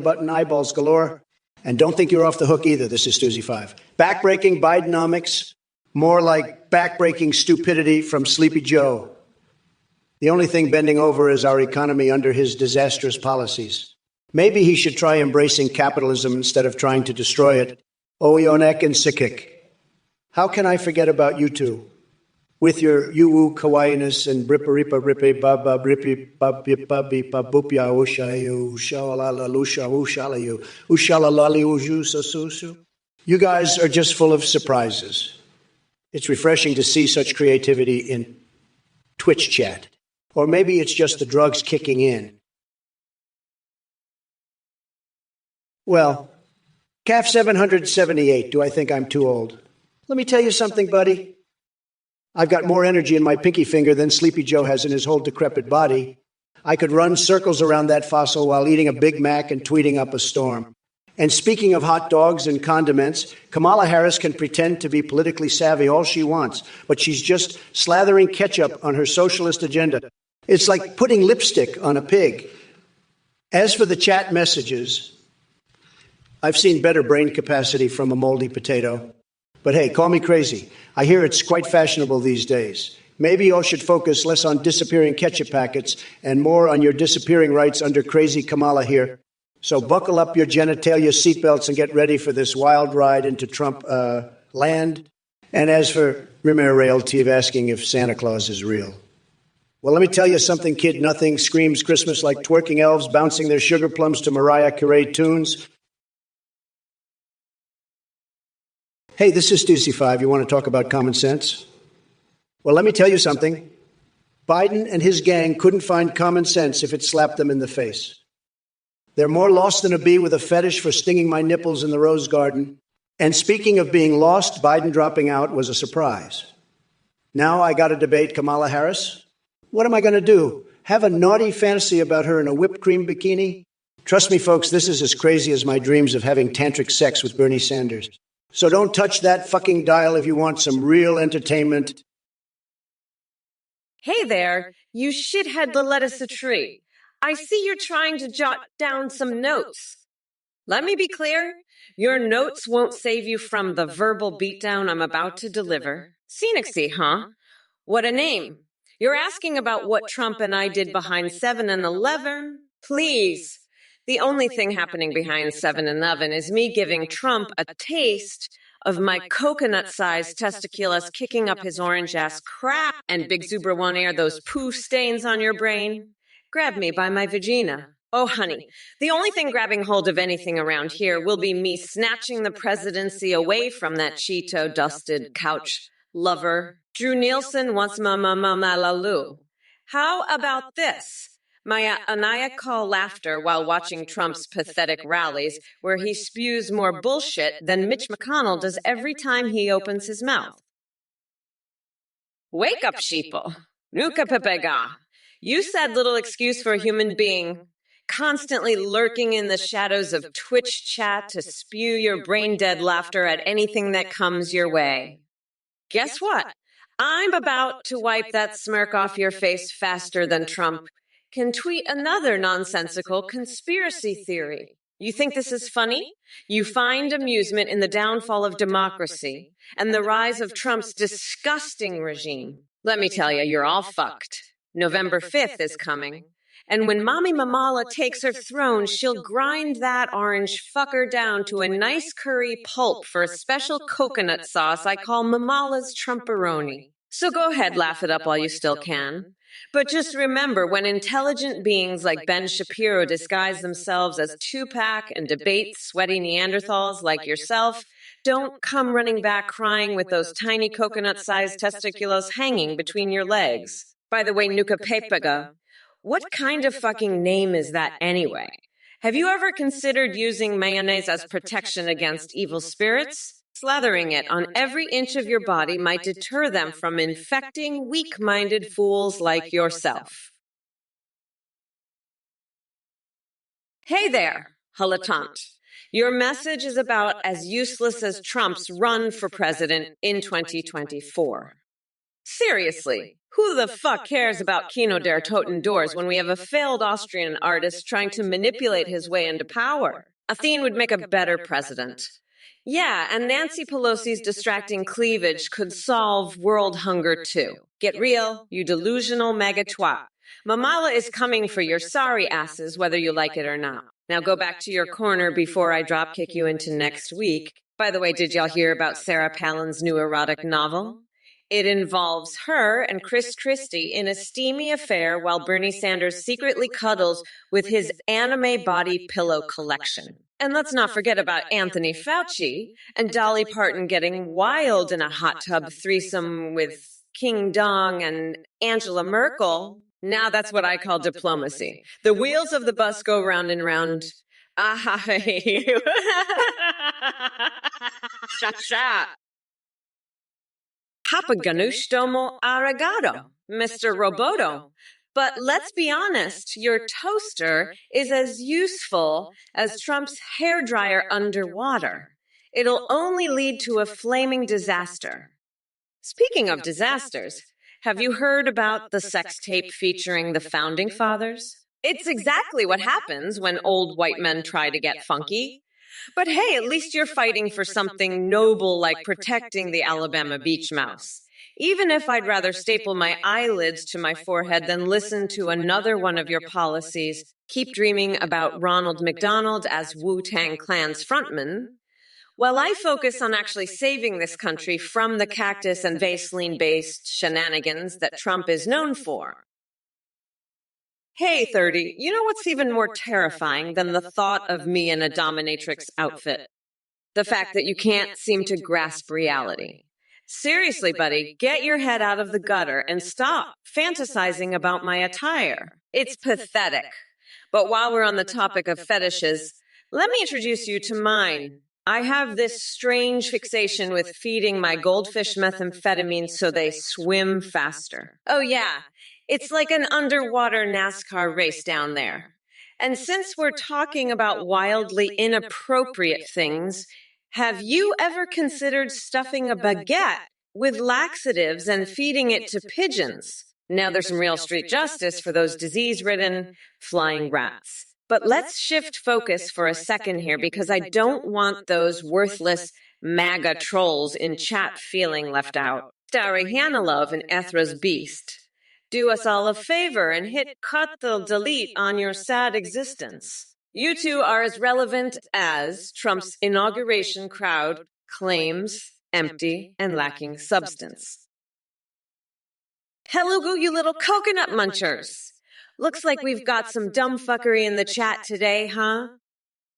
button eyeballs galore. And don't think you're off the hook either. This is Stuzy 5. Backbreaking Bidenomics, more like backbreaking stupidity from Sleepy Joe. The only thing bending over is our economy under his disastrous policies. Maybe he should try embracing capitalism instead of trying to destroy it. Oyonek and Sikik. How can I forget about you two? With your yu-woo kawaii-ness and brippa-rippa rippy baba brippi babbi babbi babupya ushayu ushalala lusha ushalayu ushalalali uju sasusu. You guys are just full of surprises. It's refreshing to see such creativity in Twitch chat. Or maybe it's just the drugs kicking in. Well, CAF 778, do I think I'm too old? Let me tell you something, buddy. I've got more energy in my pinky finger than Sleepy Joe has in his whole decrepit body. I could run circles around that fossil while eating a Big Mac and tweeting up a storm. And speaking of hot dogs and condiments, Kamala Harris can pretend to be politically savvy all she wants, but she's just slathering ketchup on her socialist agenda. It's like putting lipstick on a pig. As for the chat messages, I've seen better brain capacity from a moldy potato. But hey, call me crazy. I hear it's quite fashionable these days. Maybe you all should focus less on disappearing ketchup packets and more on your disappearing rights under crazy Kamala here. So buckle up your genitalia seatbelts and get ready for this wild ride into Trump land. And as for Rimmer-Rail-Tiv asking if Santa Claus is real. Well, let me tell you something, kid. Nothing screams Christmas like twerking elves bouncing their sugar plums to Mariah Carey tunes. Hey, this is Stuzy 5. You want to talk about common sense? Well, let me tell you something. Biden and his gang couldn't find common sense if it slapped them in the face. They're more lost than a bee with a fetish for stinging my nipples in the rose garden. And speaking of being lost, Biden dropping out was a surprise. Now I got to debate Kamala Harris. What am I going to do? Have a naughty fantasy about her in a whipped cream bikini? Trust me, folks, this is as crazy as my dreams of having tantric sex with Bernie Sanders. So don't touch that fucking dial if you want some real entertainment. Hey there, you shithead the lettuce a tree. I see you're trying to jot down some notes. Let me be clear. Your notes won't save you from the verbal beatdown I'm about to deliver. Scenicsy, huh? What a name. You're asking about what Trump and I did behind 7 and 11? Please. The only thing happening behind 7 and 11 is me giving Trump a taste of my coconut-sized testiculus kicking up his orange-ass crap. And Big Zubra won't air those poo stains on your brain. Grab me by my vagina. Oh, honey, the only thing grabbing hold of anything around here will be me snatching the presidency away from that Cheeto-dusted couch lover. Drew Nielsen wants ma-ma-ma-ma-la-loo. How about this? My maniacal laughter while watching Trump's pathetic rallies, where he spews more bullshit than Mitch McConnell does every time he opens his mouth. Wake up, sheeple. Nuka pepega. You said little excuse for a human being, constantly lurking in the shadows of Twitch chat to spew your brain-dead laughter at anything that comes your way. Guess what? I'm about to wipe that smirk off your face faster than Trump can tweet another nonsensical conspiracy theory. You think this is funny? You find amusement in the downfall of democracy and the rise of Trump's disgusting regime. Let me tell you, you're all fucked. November 5th is coming. And when Mommy Mamala takes her throne, she'll grind that orange fucker down to a nice curry pulp for a special coconut sauce I call Mamala's Trumperoni. So go ahead, laugh it up while you still can. But just remember, when intelligent beings like Ben Shapiro disguise themselves as Tupac and debate sweaty Neanderthals like yourself, don't come running back crying with those tiny coconut-sized testiculos hanging between your legs. By the way, Nuka Pepega, what kind of fucking name is that anyway? Have you ever considered using mayonnaise as protection against evil spirits? Slathering it on every inch of your body might deter them from infecting weak-minded fools like yourself. Hey there, Halatant. Your message is about as useless as Trump's run for president in 2024. Seriously, Who the fuck cares about Kino der Toten doors when we have a failed Austrian artist trying to manipulate his way into power? Athene would make a better president. Yeah, and Nancy Pelosi's distracting cleavage could solve world hunger too. Get real, you delusional mega twat. Mamala is coming for your sorry asses, whether you like it or not. Now go back to your corner before I dropkick you into next week. By the way, did y'all hear about Sarah Palin's new erotic novel? It involves her and Chris Christie in a steamy affair while Bernie Sanders secretly cuddles with his anime body pillow collection. And let's not forget about Anthony Fauci and Dolly Parton getting wild in a hot tub threesome with King Dong and Angela Merkel. Now that's what I call diplomacy. The wheels of the bus go round and round. Ah, Shot. Papa Ganoush domo arigato, Mr. Roboto. But let's be honest, your toaster is as useful as Trump's hairdryer underwater. It'll only lead to a flaming disaster. Speaking of disasters, have you heard about the sex tape featuring the Founding Fathers? It's exactly what happens when old white men try to get funky. But hey, at least you're fighting for something noble like protecting the Alabama beach mouse. Even if I'd rather staple my eyelids to my forehead than listen to another one of your policies, keep dreaming about Ronald McDonald as Wu-Tang Clan's frontman, while I focus on actually saving this country from the cactus and Vaseline-based shenanigans that Trump is known for. Hey, 30, you know what's even more terrifying than the thought of me in a dominatrix outfit? The fact that you can't seem to grasp reality. Seriously, buddy, get your head out of the gutter and stop fantasizing about my attire. It's pathetic. But while we're on the topic of fetishes, let me introduce you to mine. I have this strange fixation with feeding my goldfish methamphetamine so they swim faster. Oh yeah, it's like an underwater NASCAR race down there. And since we're talking about wildly inappropriate things, have you ever considered stuffing a baguette with laxatives and feeding it to pigeons? Now there's some real street justice for those disease-ridden flying rats. But let's shift focus for a second here because I don't want those worthless MAGA trolls in chat feeling left out. Starry Hanalov and Ethra's Beast. Do us all a favor and hit cut the delete on your sad existence. You two are as relevant as Trump's inauguration crowd claims empty and lacking substance. Hello, you little coconut munchers. Looks like we've got some dumb fuckery in the chat today, huh?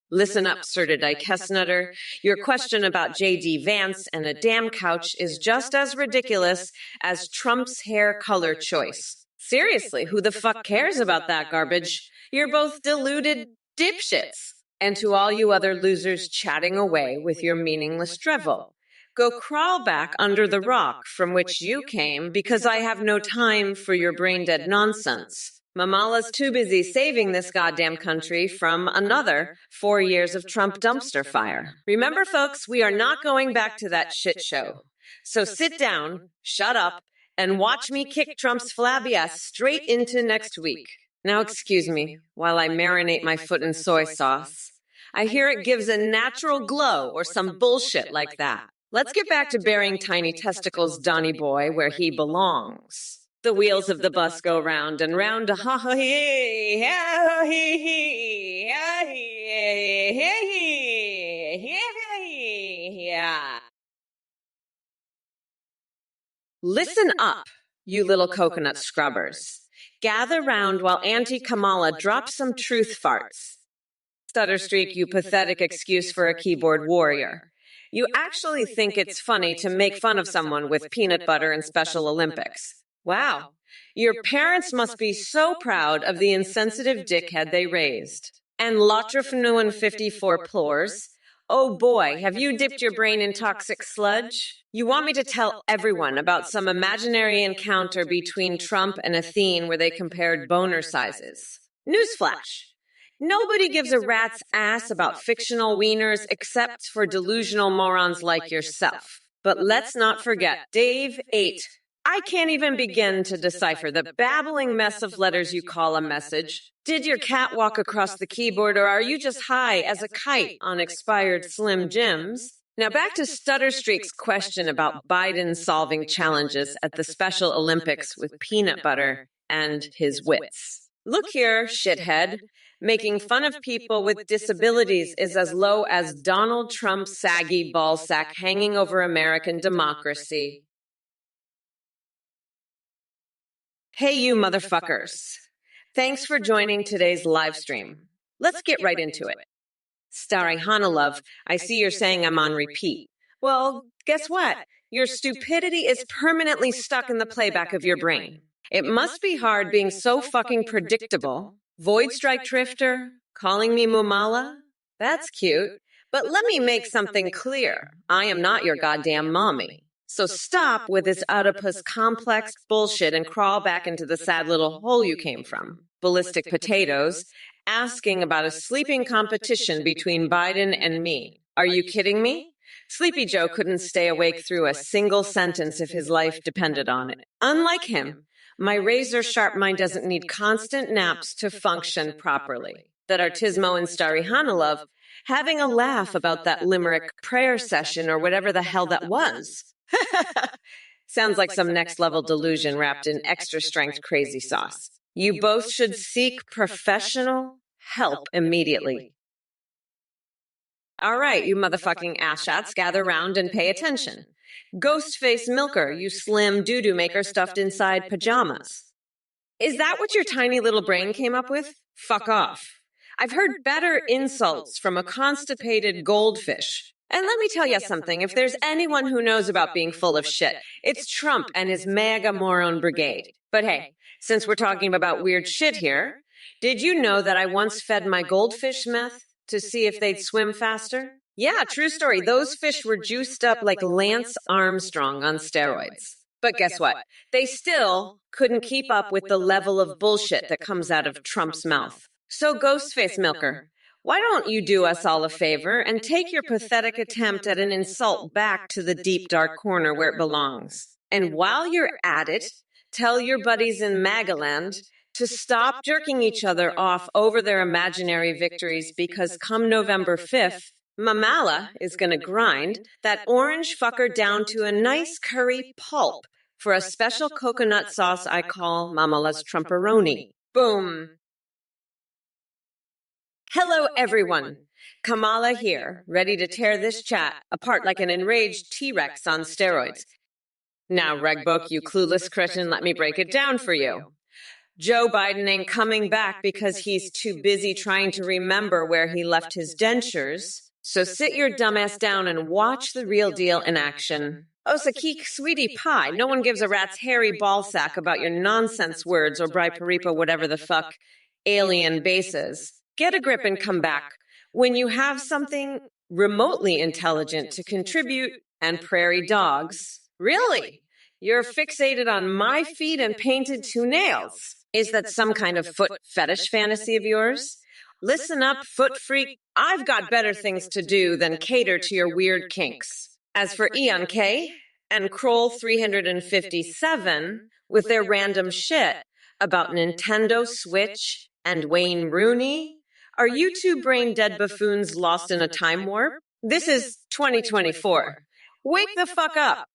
Listen up, Sirtidike Hessnutter. Your question about J.D. Vance and a damn couch is just as ridiculous as Trump's hair color choice. Seriously, who the fuck cares about that garbage? You're both deluded dipshits. And to all you other losers chatting away with your meaningless drivel, go crawl back under the rock from which you came because I have no time for your brain-dead nonsense. Mamala's too busy saving this goddamn country from another 4 years of Trump dumpster fire. Remember, folks, we are not going back to that shit show. So sit down, shut up, and watch me kick Trump's flabby ass straight into next week. Now excuse me while I marinate my foot in soy sauce. I hear it gives a natural glow or some bullshit like that. Let's get back to burying tiny testicles, Donny boy, where he belongs. The wheels of the bus go round and round. Ha ha hee, ha hee hee, ha hee hee, ha. Listen up, you little coconut scrubbers. Gather round while Auntie Kamala drops some truth farts. Stutter streak, you pathetic excuse for a keyboard warrior. You actually think it's funny to make fun of someone with peanut butter and Special Olympics. Wow, your parents must be so proud of the insensitive dickhead they raised. And Lotrafnuan 54 plores, oh boy, have you dipped your brain in toxic sludge? You want me to tell everyone about some imaginary encounter between Trump and Athene where they compared boner sizes? Newsflash. Nobody gives a rat's ass about fictional wieners except for delusional morons like yourself. But let's not forget, Dave ate I can't even begin to decipher the babbling mess of letters you call a message. Did your cat walk across the keyboard, or are you just high as a kite on expired Slim Jims? Now back to Stutter Streak's question about Biden solving challenges at the Special Olympics with peanut butter and his wits. Look here, shithead. Making fun of people with disabilities is as low as Donald Trump's saggy ballsack hanging over American democracy. Hey, you motherfuckers. Thanks for joining today's live stream. Let's get right into it. Starry Hanalove, I see you're saying I'm on repeat. Well, guess what? Your stupidity is permanently stuck in the playback of your brain. It must be hard being so fucking predictable. Void Strike Drifter, calling me Mumala? That's cute. But let me make something clear. I am not your goddamn mommy. So stop with this Oedipus complex bullshit and crawl back into the sad little hole you came from. Ballistic potatoes, asking about a sleeping competition between Biden and me. Are you kidding me? Sleepy Joe couldn't stay awake through a single sentence if his life depended on it. Unlike him, my razor-sharp mind doesn't need constant naps to function properly. That Artismo and Starry Hanalove having a laugh about that limerick prayer session or whatever the hell that was. Sounds like some next-level delusion wrapped in extra-strength crazy sauce. You both should seek professional help immediately. All right, you motherfucking asshats, gather round and pay attention. Ghostface Milker, you slim doo-doo maker stuffed inside pajamas. Is that what your tiny little brain came up with? Fuck off. I've heard better insults from a constipated goldfish. And let me tell you something, if there's anyone who knows about being full of shit, it's Trump and his MAGA moron brigade. But hey, since we're talking about weird shit here, did you know that I once fed my goldfish meth to see if they'd swim faster? Yeah, true story. Those fish were juiced up like Lance Armstrong on steroids. But guess what? They still couldn't keep up with the level of bullshit that comes out of Trump's mouth. So Ghostface Milker, why don't you do us all a favor and take your pathetic attempt at an insult back to the deep, dark corner where it belongs? And while you're at it, tell your buddies in Magaland to stop jerking each other off over their imaginary victories, because come November 5th, Mamala is going to grind that orange fucker down to a nice curry pulp for a special coconut sauce I call Mamala's Trumperoni. Boom. Hello, everyone. Kamala here, ready to tear this chat apart like an enraged T-Rex on steroids. Now, Regbook, you clueless cretin, let me break it down for you. Joe Biden ain't coming back because he's too busy trying to remember where he left his dentures. So sit your dumbass down and watch the real deal in action. Oh, Sakik, sweetie pie, no one gives a rat's hairy ballsack about your nonsense words or Bri-Paripa, whatever the fuck, alien bases. Get a grip and come back when you have something remotely intelligent to contribute. And prairie dogs. Really? You're fixated on my feet and painted 2 nails. Is that some kind of foot fetish fantasy of yours? Listen up, foot freak. I've got better things to do than cater to your weird kinks. As for Eon K and Kroll 357 with their random shit about Nintendo Switch and Wayne Rooney, are you two brain-dead buffoons lost in a time warp? This is 2024. Wake the fuck up.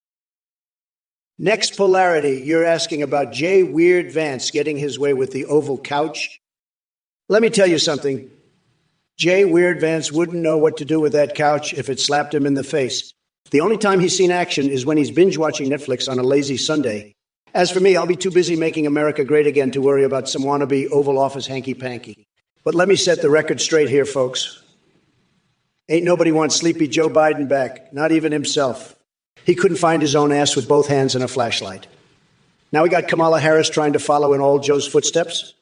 Next polarity, you're asking about Jay Weird Vance getting his way with the Oval Couch. Let me tell you something. Jay Weird Vance wouldn't know what to do with that couch if it slapped him in the face. The only time he's seen action is when he's binge-watching Netflix on a lazy Sunday. As for me, I'll be too busy making America great again to worry about some wannabe Oval Office hanky-panky. But let me set the record straight here, folks. Ain't nobody wants Sleepy Joe Biden back, not even himself. He couldn't find his own ass with both hands and a flashlight. Now we got Kamala Harris trying to follow in all Joe's footsteps.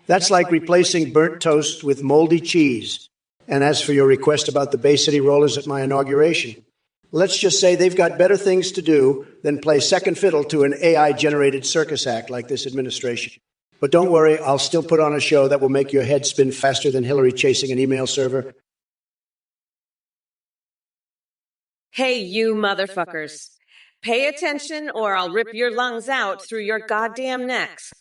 That's like replacing burnt toast with moldy cheese. And as for your request about the Bay City Rollers at my inauguration, let's just say they've got better things to do than play second fiddle to an AI-generated circus act like this administration. But don't worry, I'll still put on a show that will make your head spin faster than Hillary chasing an email server. Hey, you motherfuckers. Pay attention or I'll rip your lungs out through your goddamn necks.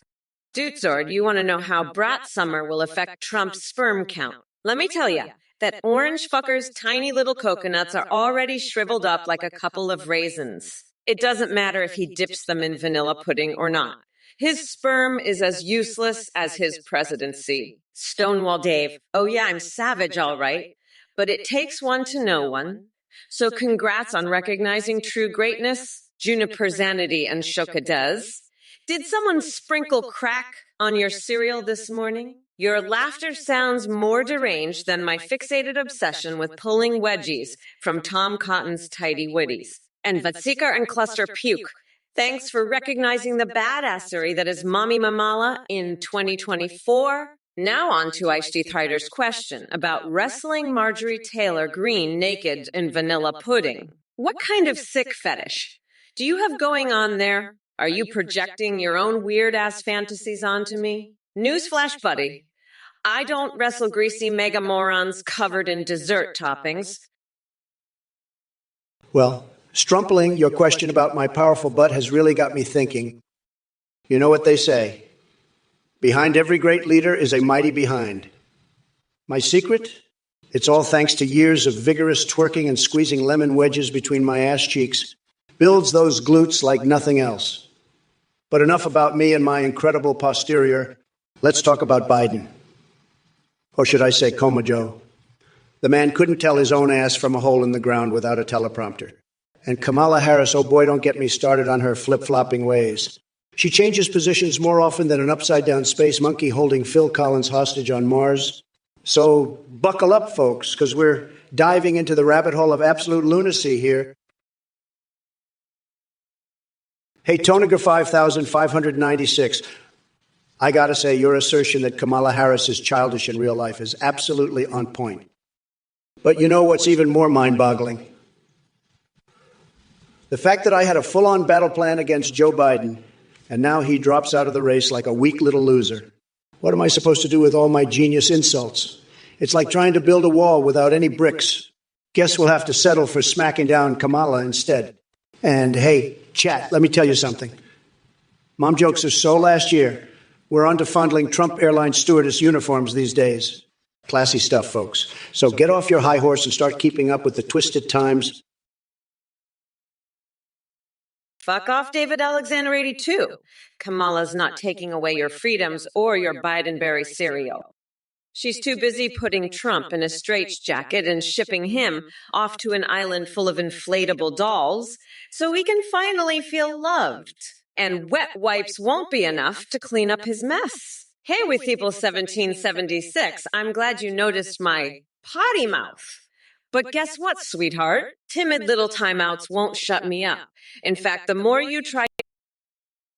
Dudesword, you want to know how brat summer will affect Trump's sperm count. Let me tell you, that orange fucker's tiny little coconuts are already shriveled up like a couple of raisins. It doesn't matter if he dips them in vanilla pudding or not. His sperm is as useless as his presidency. Stonewall Dave, oh yeah, I'm savage, all right. But it takes one to know one. So congrats on recognizing true greatness, Juniper Zanity and Shokadez. Did someone sprinkle crack on your cereal this morning? Your laughter sounds more deranged than my fixated obsession with pulling wedgies from Tom Cotton's tidy witties. And Vatsikar and Cluster Puke, thanks for recognizing the badassery that is Mommy Mamala in 2024. Now on to Aishti Thrider's question about wrestling Marjorie Taylor Greene naked in vanilla pudding. What kind of sick fetish do you have going on there? Are you projecting your own weird-ass fantasies onto me? Newsflash, buddy. I don't wrestle greasy mega morons covered in dessert toppings. Well, Strumpling, your question about my powerful butt has really got me thinking. You know what they say. Behind every great leader is a mighty behind. My secret? It's all thanks to years of vigorous twerking and squeezing lemon wedges between my ass cheeks. Builds those glutes like nothing else. But enough about me and my incredible posterior. Let's talk about Biden. Or should I say Coma Joe? The man couldn't tell his own ass from a hole in the ground without a teleprompter. And Kamala Harris, oh boy, don't get me started on her flip-flopping ways. She changes positions more often than an upside-down space monkey holding Phil Collins hostage on Mars. So buckle up, folks, because we're diving into the rabbit hole of absolute lunacy here. Hey, Toniger 5596, I gotta say, your assertion that Kamala Harris is childish in real life is absolutely on point. But you know what's even more mind-boggling? The fact that I had a full-on battle plan against Joe Biden, and now he drops out of the race like a weak little loser. What am I supposed to do with all my genius insults? It's like trying to build a wall without any bricks. Guess we'll have to settle for smacking down Kamala instead. And hey, chat, let me tell you something. Mom jokes are so last year. We're on to fondling Trump Airlines stewardess uniforms these days. Classy stuff, folks. So get off your high horse and start keeping up with the twisted times. Fuck off, David Alexander 82. Kamala's not taking away your freedoms or your Bidenberry cereal. She's too busy putting Trump in a straitjacket and shipping him off to an island full of inflatable dolls so we can finally feel loved. And wet wipes won't be enough to clean up his mess. Hey, with people 1776, I'm glad you noticed my potty mouth. But guess what, sweetheart? Timid little timeouts won't shut me up. In fact, the more you try